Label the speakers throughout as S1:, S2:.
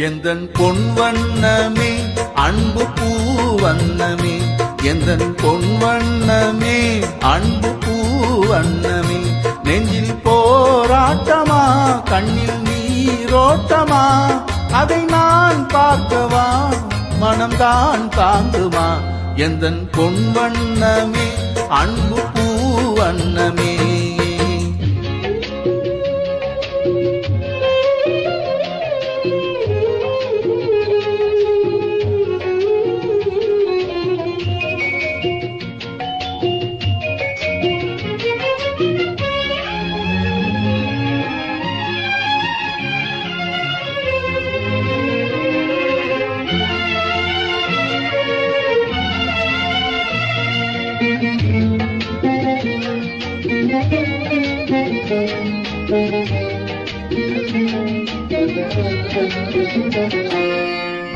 S1: எந்தன் பொன் வண்ணமே அன்பு பூ வண்ணமே, எந்தன் பொன் வண்ணமே அன்பு பூ வண்ணமே, நெஞ்சில் போராட்டமா கண்ணில் நீரோட்டமா, அதை நான் பார்க்கவா மனம்தான் தாங்குமா, எந்தன் பொன் வண்ணமே அன்பு பூ வண்ணமே.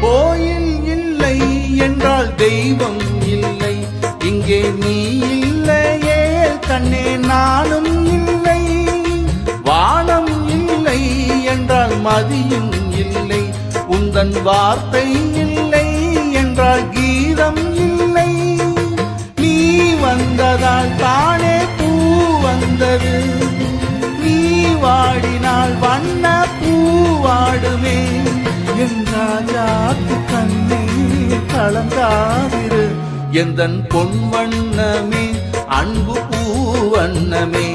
S1: கோயில் இல்லை என்றால் தெய்வம் இல்லை, இங்கே நீ இல்லையே கண்ணே நானும் இல்லை, வானம் இல்லை என்றால் மதியும் இல்லை, உந்தன் வார்த்தை இல்லை என்றால் கீதம் இல்லை, நீ வந்ததால் தானே பூ வந்தது, நீ வாடினால் வண்ண பூ வாடுமே, என் ராஜாக்கு கண்ணே கலங்காதிரு, எந்தன் பொன் வண்ணமே அன்பு பூ வண்ணமே.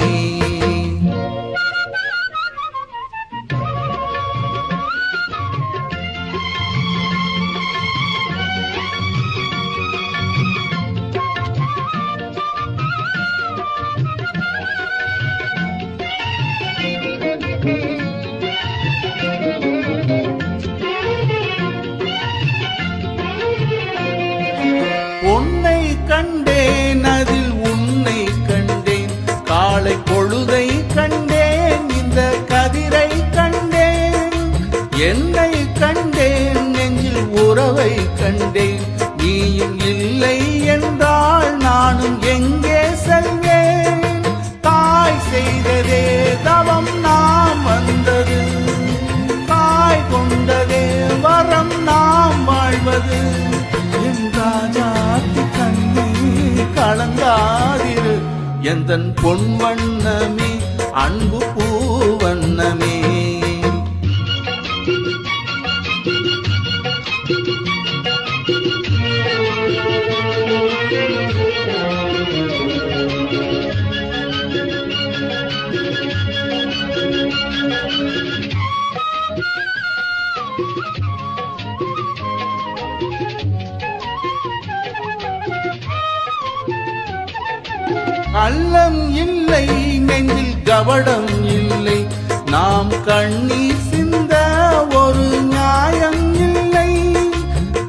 S1: உன்னை கண்டேன் அதில் உன்னை கண்டேன், காலை பொழுதை கண்டேன் இந்த கதிரை கண்டேன், என்னை கண்டேன் நெஞ்சில் உறவை கண்டேன், நீயும் இல்லை என்றால் நானும் எங்கே செல்வேன், தாய் செய்ததே தவம் நாம் வந்தது, தாய் கொண்டதே வரம் நாம் வாழ்வது, என் ராஜாத்தி கண்ணே கலங்காதிரு, எந்தன் பொன் வண்ணமே அன்பு பூ வண்ணமே. கள்ளம் இல்லை நெஞ்சில் கவடம் இல்லை, நாம் கண்ணீர் சிந்த ஒரு நியாயம் இல்லை,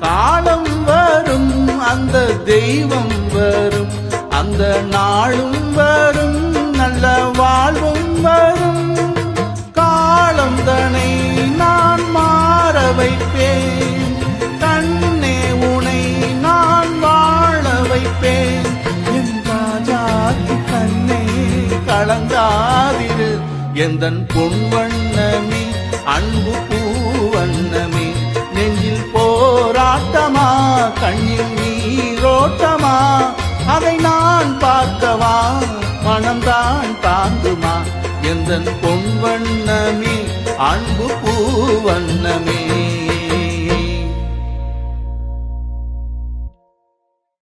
S1: காலம் வரும் அந்த தெய்வம் வரும், அந்த நாளும் வரும் நல்ல வாழ்வும் வரும், காலம் தனை நான் மாற வைப்பேன், கண்ணே உனை நான் வாழ வைப்பேன், கண்ணே கலங்காதிரு, எந்தன் பொன் வண்ணமே அன்பு பூ வண்ணமே, நெஞ்சில் போராட்டமா கண்ணில் நீரோட்டமா, அதை நான் பார்க்கவா மனம்தான் தாங்குமா, எந்தன் பொன் வண்ணமே அன்பு பூ வண்ணமே.